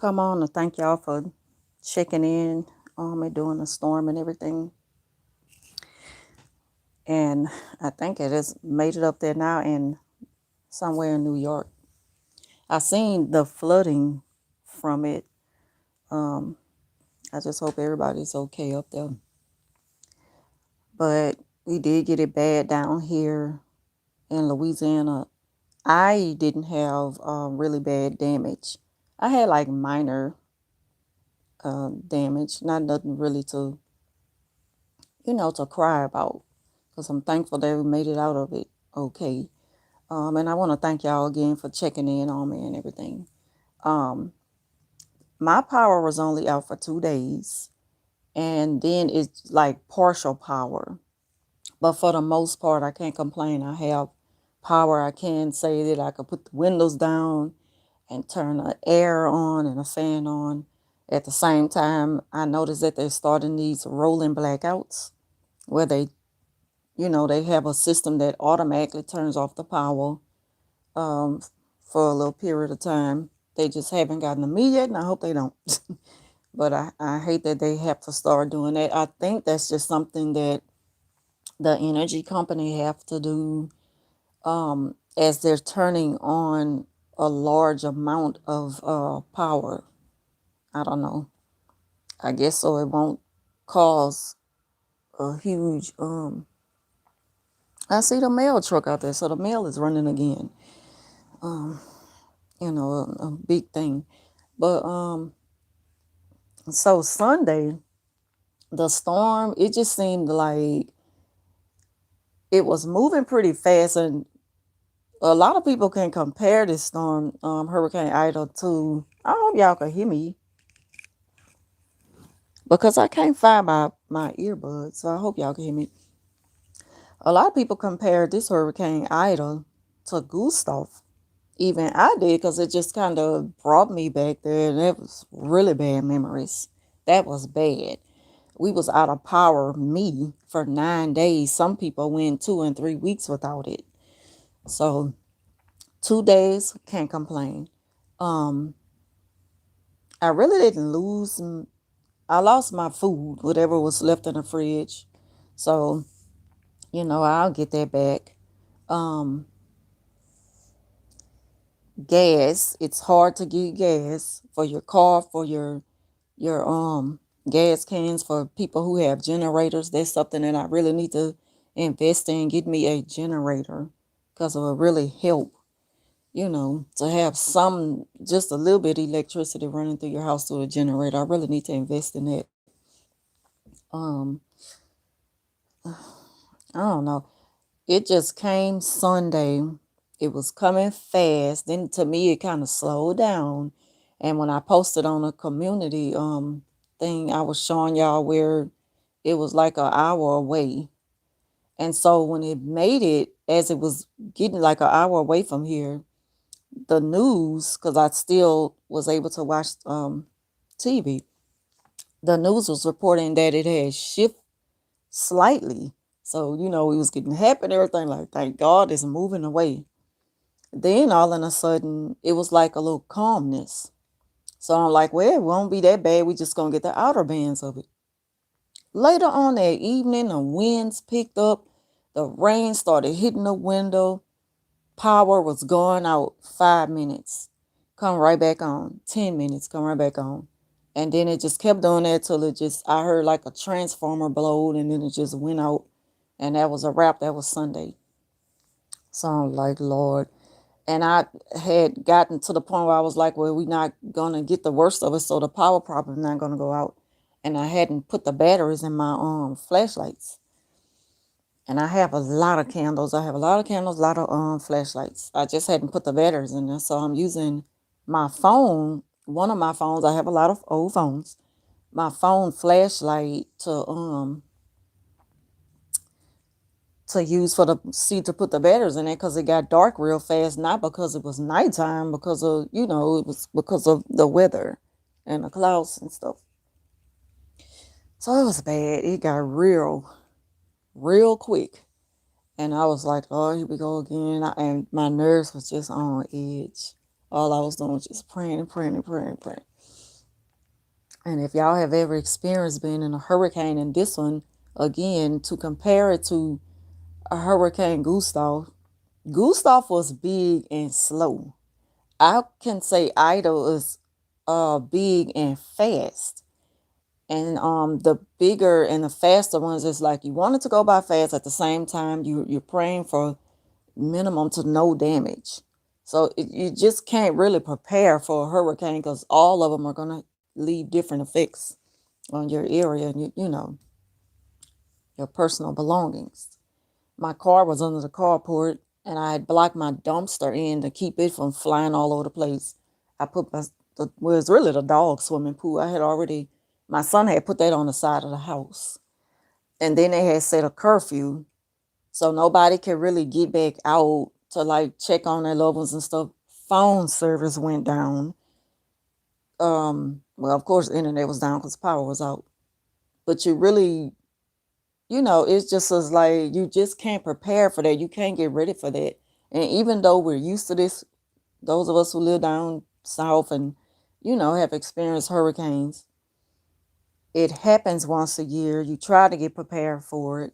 come on and thank y'all for checking in on me during the storm and everything. And I think it has made it up there now in somewhere in New York. I seen the flooding from it. Um, I just hope everybody's okay up there. But we did get it bad down here in Louisiana. I didn't have really bad damage. I had like minor damage, not nothing really to cry about. Because I'm thankful that we made it out of it okay. And I want to thank y'all again for checking in on me and everything. Um, my power was only out for 2 days, and then it's like partial power. But for the most part, I can't complain. I have power. I can say that I could put the windows down and turn the air on and a fan on. At the same time, I noticed that they're starting these rolling blackouts where they have a system that automatically turns off the power um, for a little period of time. They just haven't gotten to me yet, and I hope they don't. But I hate that they have to start doing that. I think that's just something that the energy company have to do as they're turning on a large amount of power. I don't know. I guess so it won't cause a huge. I see the mail truck out there, so the mail is running again. Um, a big thing. But so Sunday, the storm, it just seemed like it was moving pretty fast, and a lot of people can compare this storm, Hurricane Ida, to. I hope y'all can hear me because I can't find my earbuds, so I hope y'all can hear me. A lot of people compare this Hurricane Ida to Gustav. Even I did because it just kind of brought me back there, and it was really bad memories. That was bad. We was out of power, me, for 9 days. Some people went 2 and 3 weeks without it. So 2 days, can't complain. Um, I really didn't lose. I lost my food, whatever was left in the fridge. So, I'll get that back. Um, gas. It's hard to get gas for your car, for your gas cans for people who have generators. That's something that I really need to invest in. Get me a generator because it will really help, to have some just a little bit of electricity running through your house through a generator. I really need to invest in that. Um, I don't know. It just came Sunday. It was coming fast. Then to me it kind of slowed down. And when I posted on a community thing, I was showing y'all where it was like an hour away. And so when it made it, as it was getting like an hour away from here, the news, because I still was able to watch TV, the news was reporting that it had shifted slightly. So, we was getting happy and everything, like, thank God it's moving away. Then all of a sudden, it was like a little calmness. So I'm like, well, it won't be that bad. We just gonna get the outer bands of it. Later on that evening, the winds picked up, the rain started hitting the window, power was going out 5 minutes, come right back on, 10 minutes, come right back on. And then it just kept doing that till I heard like a transformer blowed and then it just went out. And that was a wrap. That was Sunday. So I'm like, Lord. And I had gotten to the point where I was like, well, we're not going to get the worst of it. So the power problem not going to go out. And I hadn't put the batteries in my flashlights. And I have a lot of candles. I have a lot of candles, a lot of flashlights. I just hadn't put the batteries in there. So I'm using my phone. One of my phones, I have a lot of old phones. My phone flashlight to use to put the batteries in it because it got dark real fast, not because it was nighttime, because of, it was because of the weather and the clouds and stuff. So it was bad. It got real quick. And I was like, oh, here we go again. And my nerves was just on edge. All I was doing was just praying and praying and praying and praying. And if y'all have ever experienced being in a hurricane, and this one, again, to compare it to a Hurricane Gustav, Gustav was big and slow. I can say Ida is big and fast. And the bigger and the faster ones is like you want it to go by fast, at the same time you're praying for minimum to no damage. So you just can't really prepare for a hurricane because all of them are going to leave different effects on your area and you know, your personal belongings. My car was under the carport and I had blocked my dumpster in to keep it from flying all over the place. I put well, it's really the dog swimming pool. My son had put that on the side of the house. And then they had set a curfew. So nobody could really get back out to like check on their loved ones and stuff. Phone service went down. Well, of course, the internet was down because power was out. But you really, you know, it's just as like you just can't prepare for that. You can't get ready for that. And even though we're used to this, those of us who live down south and, you know, have experienced hurricanes, it happens once a year. You try to get prepared for it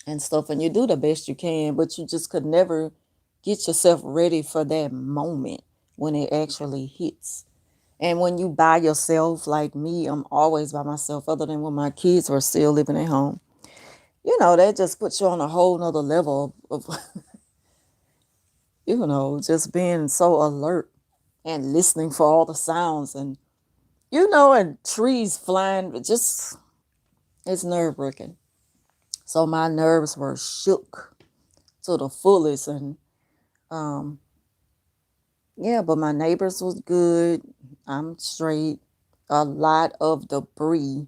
and stuff, and you do the best you can, but you just could never get yourself ready for that moment when it actually hits. And when you by yourself, like me, I'm always by myself, other than when my kids were still living at home. You know, that just puts you on a whole nother level of you know, just being so alert and listening for all the sounds and, you know, and trees flying. It's nerve wracking. So my nerves were shook to the fullest. And um, yeah, but my neighbors was good. I'm straight. A lot of debris.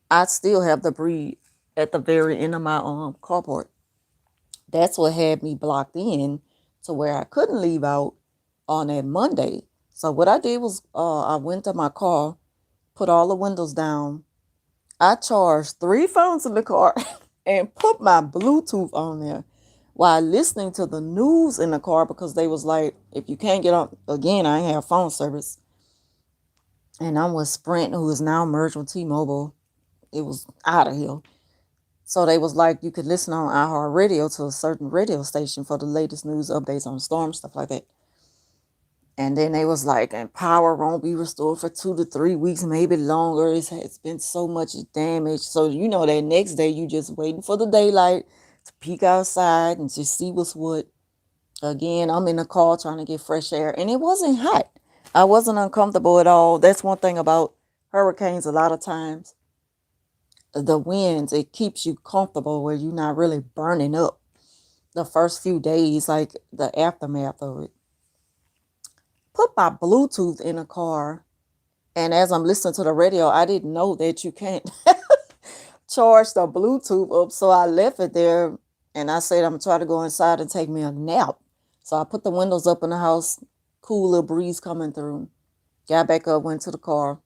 I still have debris at the very end of my carport. That's what had me blocked in to where I couldn't leave out on that Monday. So what I did was I went to my car, put all the windows down. I charged 3 phones in the car and put my Bluetooth on there while listening to the news in the car because they was like, if you can't get on, again, I ain't have phone service. And I'm with Sprint, who is now merged with T-Mobile. It was out of here. So they was like, you could listen on iHeartRadio to a certain radio station for the latest news updates on storms, stuff like that. And then they was like, and power won't be restored for 2 to 3 weeks, maybe longer. It's been so much damage. So, you know, that next day you just waiting for the daylight to peek outside and just see what's what. Again, I'm in the car trying to get fresh air. And it wasn't hot. I wasn't uncomfortable at all. That's one thing about hurricanes a lot of times. The winds, it keeps you comfortable where you're not really burning up the first few days, like the aftermath of it. Put my Bluetooth in the car, and as I'm listening to the radio, I didn't know that you can't charge the Bluetooth up, so I left it there, and I said I'm trying to go inside and take me a nap. So I put the windows up in the house, cool little breeze coming through. Got back up, went to the car,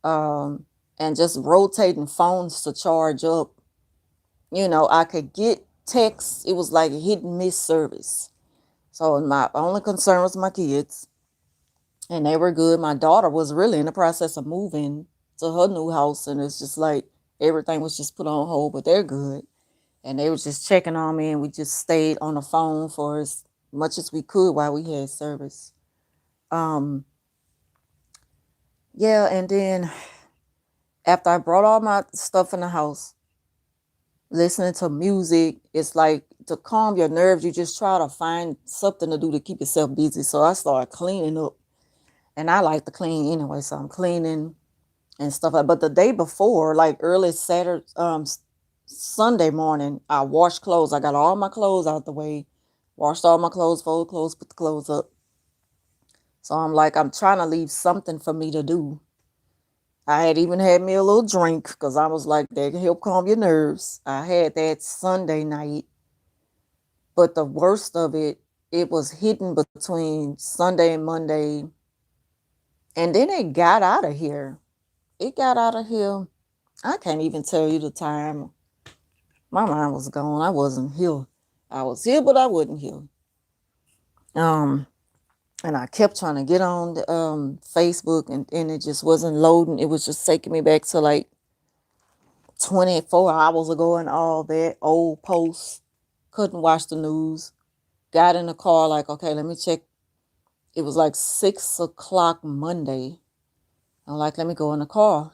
and just rotating phones to charge up. You know, I could get texts. It was like a hit and miss service. So my only concern was my kids, and they were good. My daughter was really in the process of moving to her new house, and it's just like everything was just put on hold, but they're good. And they were just checking on me, and we just stayed on the phone for as much as we could while we had service. Um, yeah, and then after I brought all my stuff in the house, listening to music, it's like to calm your nerves, you just try to find something to do to keep yourself busy. So I started cleaning up, and I like to clean anyway, so I'm cleaning and stuff like. But the day before, like early Saturday, Sunday morning, I washed clothes. I got all my clothes out the way, washed all my clothes, folded clothes, put the clothes up. So I'm like, I'm trying to leave something for me to do. I had even had me a little drink because I was like, that can help calm your nerves. I had that Sunday night, but the worst of it, it was hidden between Sunday and Monday. And then it got out of here. It got out of here. I can't even tell you the time. My mind was gone. I wasn't here. I was here, but I wasn't here. Um, And I kept trying to get on the, Facebook, and it just wasn't loading. It was just taking me back to like 24 hours ago and all that old posts. Couldn't watch the news. Got in the car like, okay, let me check. It was like 6 o'clock Monday. I'm like, let me go in the car.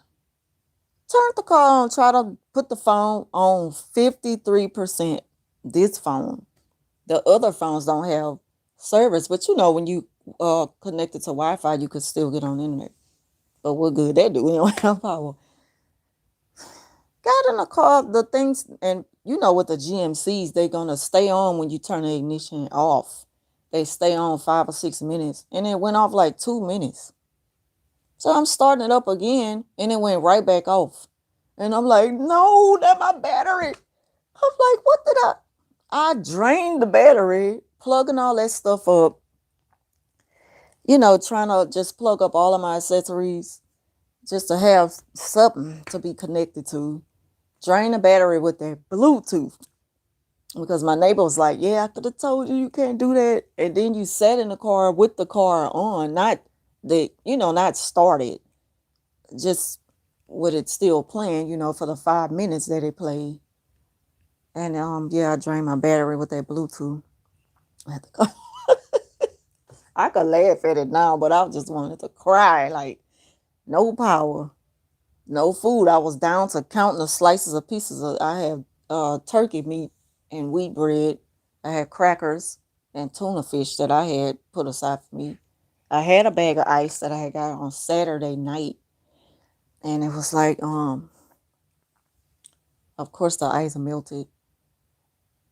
Turned the car on, try to put the phone on 53%. This phone. The other phones don't have service, but you know, when you connected to Wi-Fi, you could still get on the internet. But what good that do? We don't have power. Got in the car, the things, and you know, with the GMCs, they're gonna stay on when you turn the ignition off. They stay on 5 or 6 minutes, and it went off like 2 minutes. So I'm starting it up again, and it went right back off. And I'm like, no, that my battery. I'm like, what did I drained the battery, plugging all that stuff up, trying to just plug up all of my accessories just to have something to be connected to. Drain the battery with that Bluetooth. Because my neighbor was like, yeah, I could have told you can't do that. And then you sat in the car with the car on, not started, just with it still playing, for the 5 minutes that it played. And yeah, I drained my battery with that Bluetooth. I had to go. I could laugh at it now, but I just wanted to cry. Like, no power, no food. I was down to counting the slices of pieces of. I had turkey meat and wheat bread. I had crackers and tuna fish that I had put aside for me. I had a bag of ice that I had got on Saturday night, and it was like, of course the ice melted,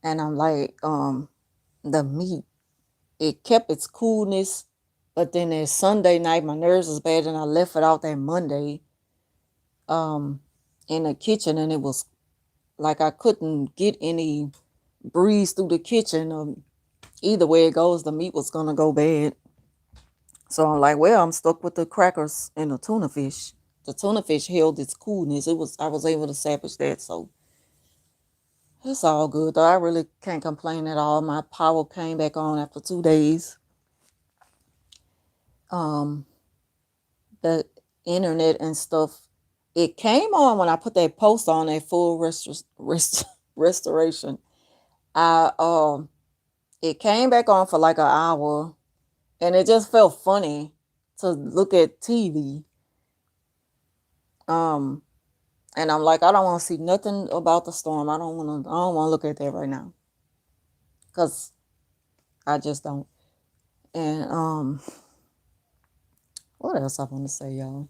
and I'm like, the meat, it kept its coolness, but then that Sunday night my nerves was bad, and I left it out that Monday, um, in the kitchen, and it was like I couldn't get any breeze through the kitchen. Either way it goes, the meat was gonna go bad. So I'm like, well, I'm stuck with the crackers and the tuna fish. The tuna fish held its coolness. I was able to salvage that, so it's all good though. I really can't complain at all. My power came back on after 2 days. Um, the internet and stuff, it came on when I put that post on that full restoration. I It came back on for like an hour, and it just felt funny to look at TV. Um, and I'm like, I don't want to see nothing about the storm. I don't want to look at that right now, cause I just don't. And what else I want to say, y'all?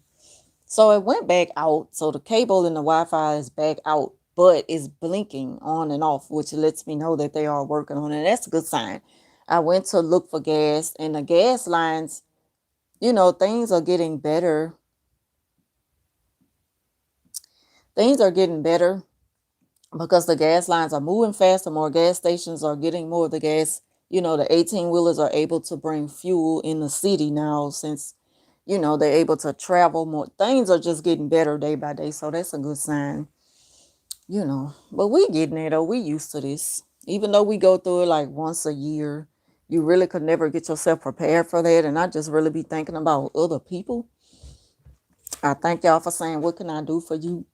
So it went back out. So the cable and the Wi-Fi is back out, but it's blinking on and off, which lets me know that they are working on it. That's a good sign. I went to look for gas, and the gas lines, things are getting better. Things are getting better because the gas lines are moving faster. More gas stations are getting more of the gas. The 18 wheelers are able to bring fuel in the city now since, they're able to travel more. Things are just getting better day by day. So that's a good sign, But we getting there though. We used to this. Even though we go through it like once a year, you really could never get yourself prepared for that. And I just really be thinking about other people. I thank y'all for saying, what can I do for you?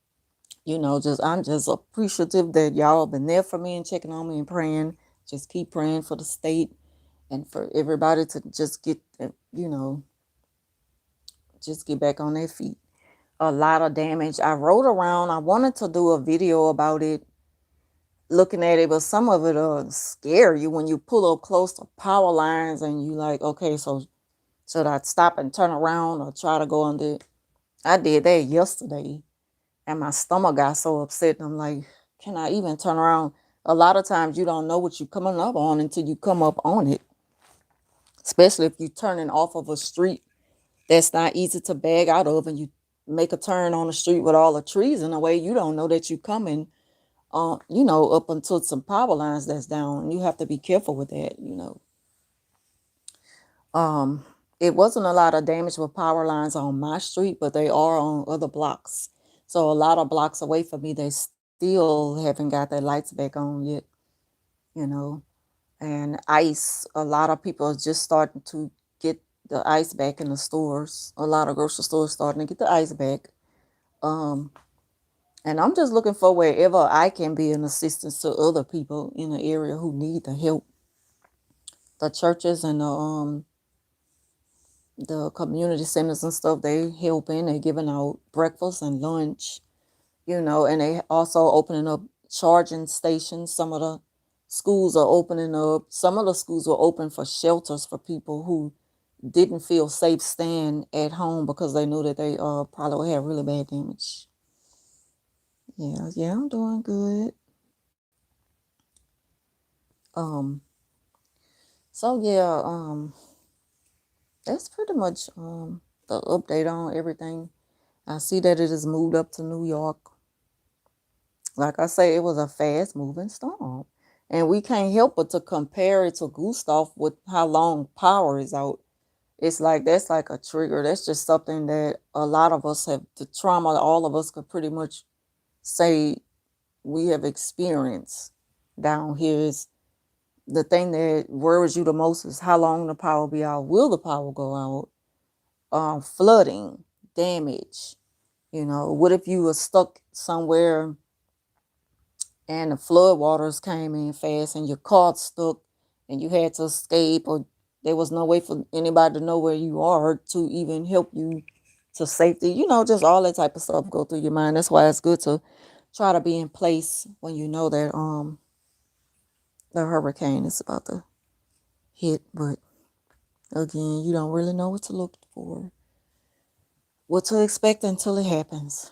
I'm just appreciative that y'all been there for me and checking on me and praying. Just keep praying for the state and for everybody to just just get back on their feet. A lot of damage. I rode around. I wanted to do a video about it, looking at it, but some of it scare you when you pull up close to power lines and you like, okay, so should I stop and turn around or try to go under? I did that yesterday, and my stomach got so upset. And I'm like, can I even turn around? A lot of times you don't know what you're coming up on until you come up on it, especially if you're turning off of a street that's not easy to bag out of, and you make a turn on the street with all the trees in the way. You don't know that you're coming, up until some power lines that's down. And you have to be careful with that. Um, it wasn't a lot of damage with power lines on my street, but they are on other blocks. So a lot of blocks away from me, they still haven't got their lights back on yet. And ice, a lot of people are just starting to get the ice back in the stores. A lot of grocery stores starting to get the ice back. Um, and I'm just looking for wherever I can be an assistance to other people in the area who need the help. The churches and the community centers and stuff, they helping. They giving out breakfast and lunch, and they also opening up charging stations. Some of the schools are opening up. Some of the schools were open for shelters for people who didn't feel safe staying at home because they knew that they probably would have really bad damage. Yeah, I'm doing good. Um, so yeah, that's pretty much the update on everything. I see that it has moved up to New York. Like I say, it was a fast moving storm. And we can't help but to compare it to Gustav with how long power is out. It's like that's like a trigger. That's just something that a lot of us have, the trauma all of us could pretty much say we have experienced down here. Is the thing that worries you the most is how long the power be out. Will the power go out? Flooding, damage. What if you were stuck somewhere and the flood waters came in fast and your car stuck and you had to escape, or there was no way for anybody to know where you are to even help you to safety? Just all that type of stuff go through your mind. That's why it's good to try to be in place when you know that the hurricane is about to hit. But again, you don't really know what to look for, what to expect until it happens.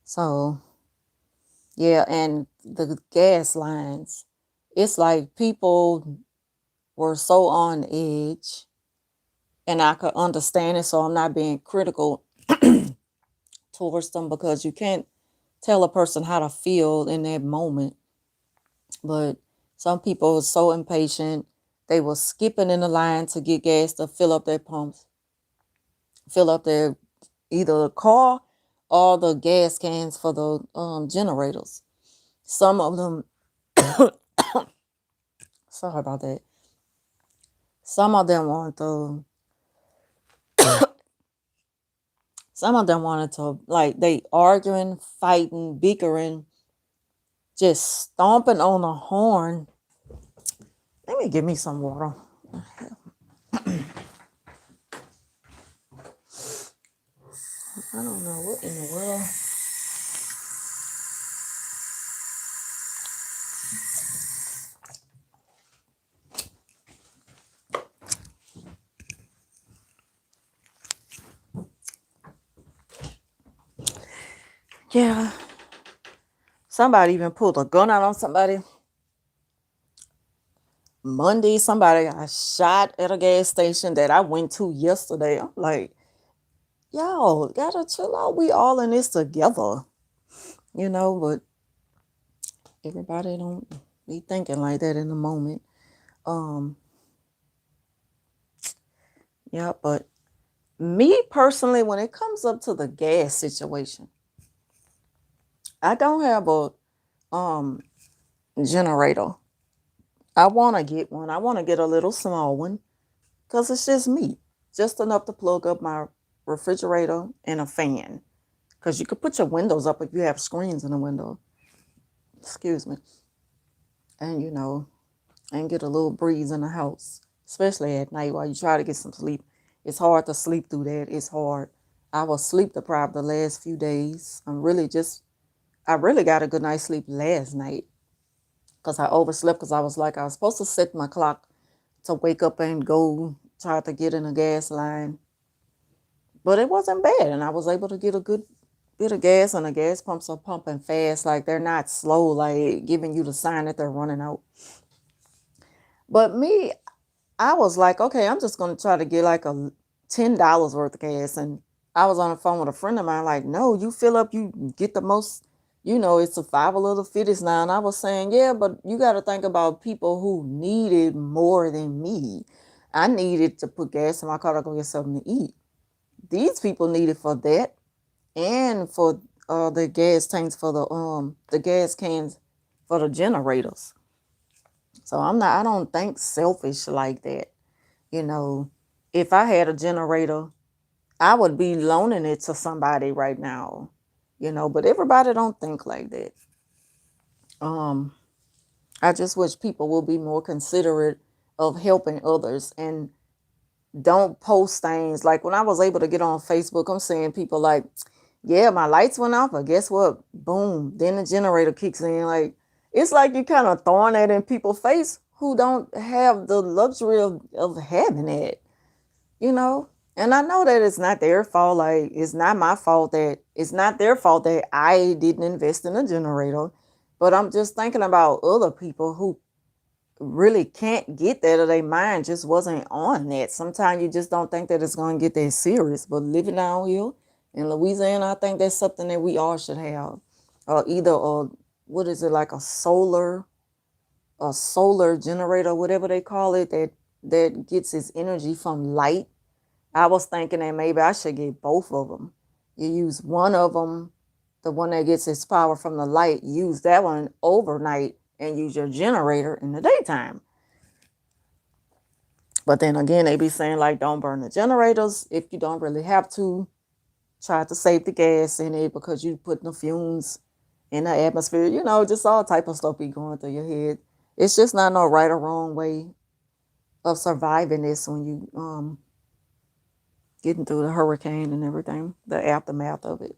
So yeah, and the gas lines, it's like people were so on edge, and I could understand it, so I'm not being critical towards them, because you can't tell a person how to feel in that moment. But some people are so impatient, they were skipping in the line to get gas to fill up their pumps, fill up their either the car or the gas cans for the generators. Some of them, sorry about that. Some of them wanted to, some of them wanted to, like, they arguing, fighting, bickering, just stomping on the horn. Let me give me some water. I don't know what in the world. Yeah. Somebody even pulled a gun out on somebody. Monday, somebody got shot at a gas station that I went to yesterday. I'm like, y'all gotta chill out. We all in this together, but everybody don't be thinking like that in the moment. Yeah, but me personally, when it comes up to the gas situation, I don't have a generator. I want to get one. I want to get a little small one because it's just me, just enough to plug up my refrigerator and a fan. Because you could put your windows up if you have screens in the window. Excuse me. And and get a little breeze in the house, especially at night while you try to get some sleep. It's hard to sleep through that. It's hard. I was sleep deprived the last few days. I really got a good night's sleep last night because I overslept, because I was like, I was supposed to set my clock to wake up and go try to get in a gas line. But it wasn't bad, and I was able to get a good bit of gas, and the gas pumps are pumping fast. Like, they're not slow, like giving you the sign that they're running out. But me, I was like, okay, I'm just going to try to get like a $10 worth of gas. And I was on the phone with a friend of mine, like, no, you fill up, you get the most, it's survival of the fittest now. And I was saying, yeah, but you got to think about people who need it more than me. I needed to put gas in my car to go get something to eat. These people need it for that, and for the gas tanks for the gas cans for the generators. So I don't think selfish like that. You know, if I had a generator, I would be loaning it to somebody right now, but everybody don't think like that. Um, I just wish people will be more considerate of helping others and don't post things. Like when I was able to get on Facebook, I'm seeing people like, yeah, my lights went off, but guess what? Boom. Then the generator kicks in. Like, it's like you're kind of throwing that in people's face who don't have the luxury of having it, you know? And I know that it's not their fault. Like, it's not their fault that I didn't invest in a generator. But I'm just thinking about other people who really can't get that, or their mind just wasn't on that. Sometimes you just don't think that it's going to get that serious. But living down here in Louisiana, I think that's something that we all should have. Either what is it, like a solar generator, whatever they call it, that gets its energy from light. I was thinking that maybe I should get both of them. You use one of them, the one that gets its power from the light, use that one overnight and use your generator in the daytime. But then again, they be saying like, don't burn the generators if you don't really have to. Try to save the gas in it because you putting the fumes in the atmosphere. Just all type of stuff be going through your head. It's just not no right or wrong way of surviving this when you getting through the hurricane and everything, the aftermath of it.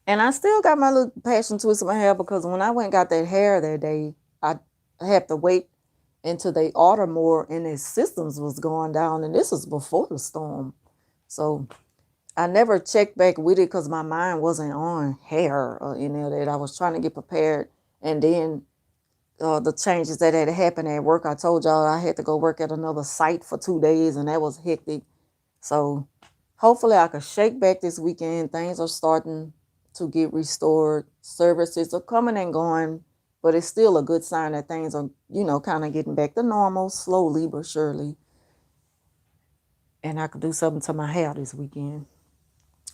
And I still got my little passion twist in my hair because when I went and got that hair that day, I had to wait until they order more and their systems was going down. And this was before the storm. So I never checked back with it because my mind wasn't on hair or any of that. I was trying to get prepared. And then the changes that had happened at work, I told y'all I had to go work at another site for 2 days, and that was hectic. So hopefully I could shake back this weekend. Things are starting to get restored. Services are coming and going, but it's still a good sign that things are, kind of getting back to normal, slowly but surely. And I could do something to my hair this weekend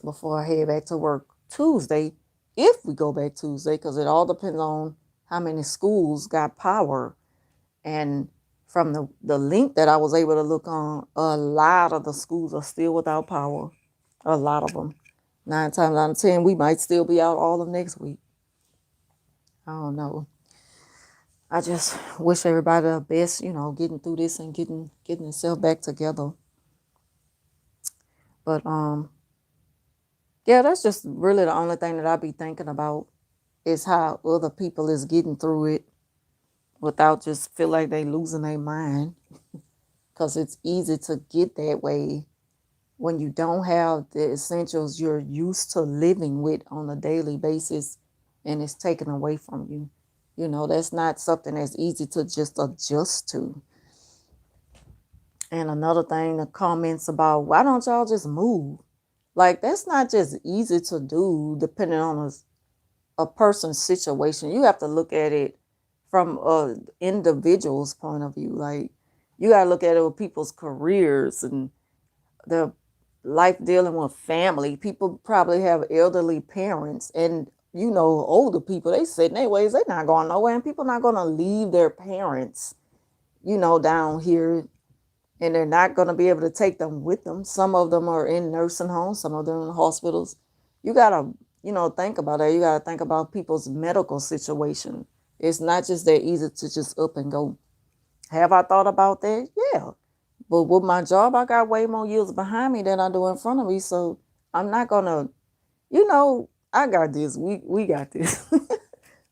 before I head back to work Tuesday, if we go back Tuesday, because it all depends on how many schools got power. And from the link that I was able to look on, a lot of the schools are still without power. A lot of them. 9 times out of 10, we might still be out all of next week. I don't know. I just wish everybody the best, getting through this and getting itself back together. But yeah, that's just really the only thing that I be thinking about is how other people is getting through it without just feel like they losing their mind. Because it's easy to get that way when you don't have the essentials you're used to living with on a daily basis and it's taken away from you. That's not something that's easy to just adjust to. And another thing, the comments about why don't y'all just move? Like, that's not just easy to do depending on a person's situation. You have to look at it from a individual's point of view. Like, you got to look at it with people's careers and their life dealing with family. People probably have elderly parents and, older people. They sit in their ways. They're not going nowhere. And people not going to leave their parents, down here. And they're not going to be able to take them with them. Some of them are in nursing homes. Some of them in hospitals. You got to, think about that. You got to think about people's medical situation. It's not just that easy to just up and go. Have I thought about that? Yeah. But with my job, I got way more years behind me than I do in front of me. So I'm not going to, I got this. We got this.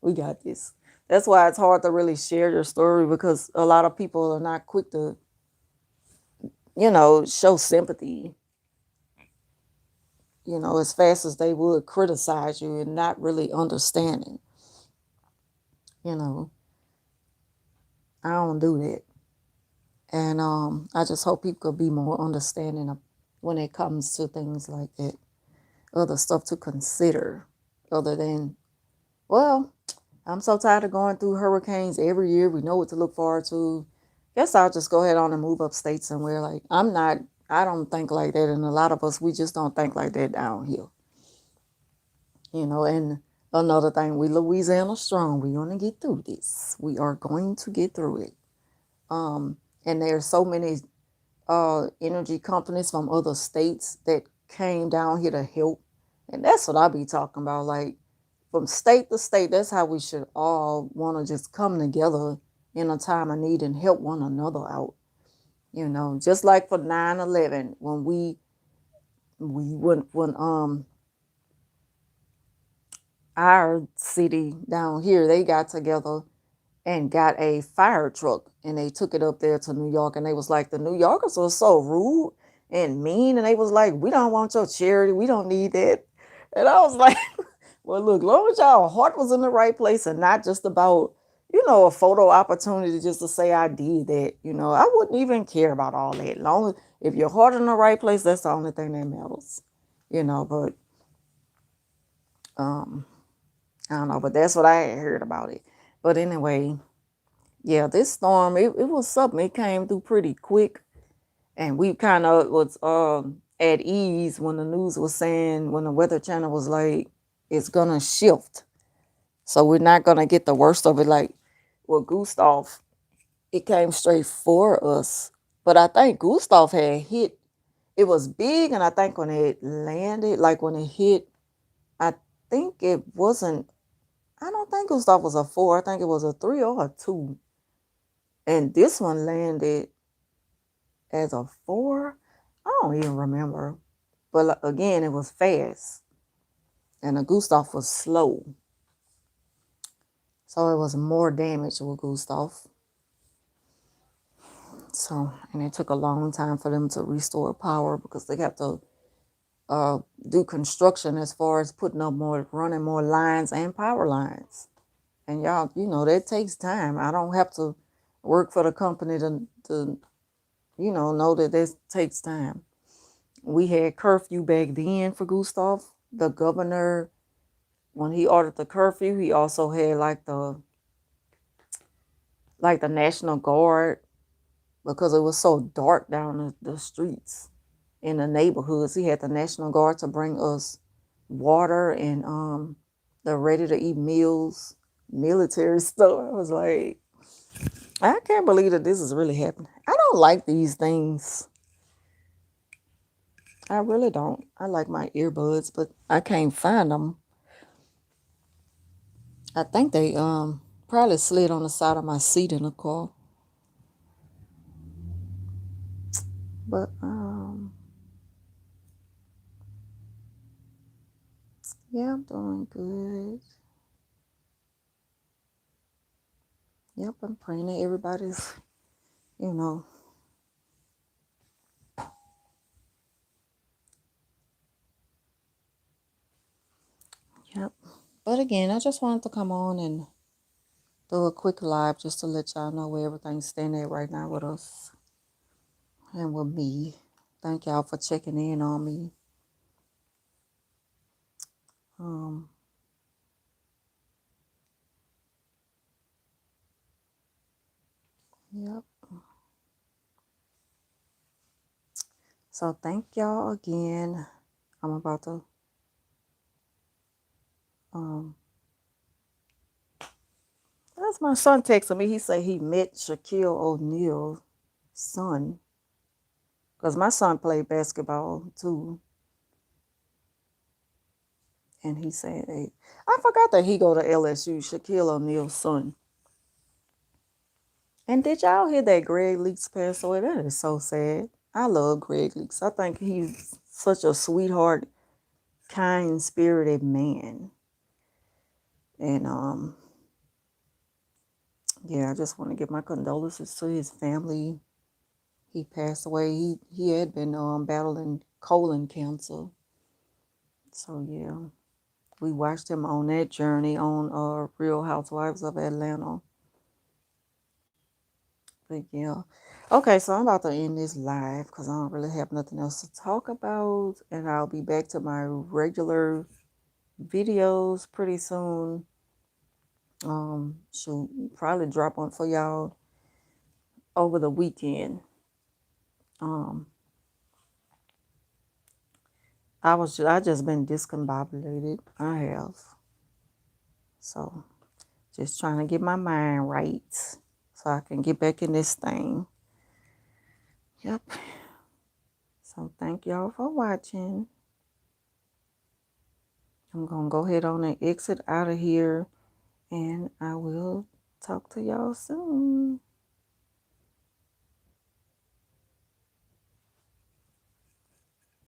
We got this. That's why it's hard to really share your story because a lot of people are not quick to, show sympathy, as fast as they would criticize you and not really understanding. I don't do that. And I just hope people could be more understanding of when it comes to things like that. Other stuff to consider other than, well, I'm so tired of going through hurricanes every year. We know what to look forward to. Guess I'll just go ahead on and move upstate somewhere. Like, I don't think like that. And a lot of us, we just don't think like that down here. And another thing, we Louisiana strong. We're going to get through this. We are going to get through it. And there's so many energy companies from other states that came down here to help. And that's what I be talking about. Like from state to state, that's how we should all want to just come together in a time of need and help one another out. You know, just like for 9/11, when when our city down here, they got together and got a fire truck and they took it up there to New York, and they was like, the New Yorkers are so rude and mean, and they was like, we don't want your charity, we don't need that. And I was like, well, look, long as y'all heart was in the right place and not just about, a photo opportunity just to say I did that, I wouldn't even care about all that. Long as if your heart in the right place, that's the only thing that matters. But um I don't know, but that's what I had heard about it. But anyway, yeah, this storm, it was something. It came through pretty quick, and we kind of was at ease when the news was saying, when the Weather Channel was like, it's gonna shift. So we're not gonna get the worst of it. Like with Gustav, it came straight for us. But I think Gustav had hit, it was big, and I think when it landed, like when it hit, I think it wasn't, I don't think Gustav was a 4. I think it was a 3 or a 2. And this one landed as a 4. I don't even remember. But again, it was fast. And the Gustav was slow. So it was more damage with Gustav. So, and it took a long time for them to restore power because they have to do construction as far as putting up running more lines and power lines. And y'all, that takes time. I don't have to work for the company to know that this takes time. We had curfew back then for Gustav. The governor, when he ordered the curfew, he also had like the National Guard, because it was so dark down the streets in the neighborhoods. He had the National Guard to bring us water and the ready to eat meals, military stuff. I was like, I can't believe that this is really happening. I don't like these things. I really don't. I like my earbuds, but I can't find them. I think they probably slid on the side of my seat in the car. But yeah, I'm doing good. Yep, I'm praying that everybody's, you know. Yep. But again, I just wanted to come on and do a quick live just to let y'all know where everything's standing at right now with us and with me. Thank y'all for checking in on me. Um, yep. So thank y'all again. I'm about to that's my son texting me. He said he met Shaquille O'Neal's son. Because my son played basketball too. And he said, hey, I forgot that he go to LSU, Shaquille O'Neal's son. And did y'all hear that Greg Leaks passed away? That is so sad. I love Greg Leaks. I think he's such a sweetheart, kind-spirited man. And yeah, I just want to give my condolences to his family. He passed away. He had been battling colon cancer. So yeah, we watched him on that journey on Real Housewives of Atlanta. But yeah. Okay, so I'm about to end this live because I don't really have nothing else to talk about. And I'll be back to my regular videos pretty soon. Should probably drop one for y'all over the weekend. Um, I just been discombobulated. I have. So just trying to get my mind right so I can get back in this thing. Yep. So thank y'all for watching. I'm going to go ahead on and exit out of here, and I will talk to y'all soon.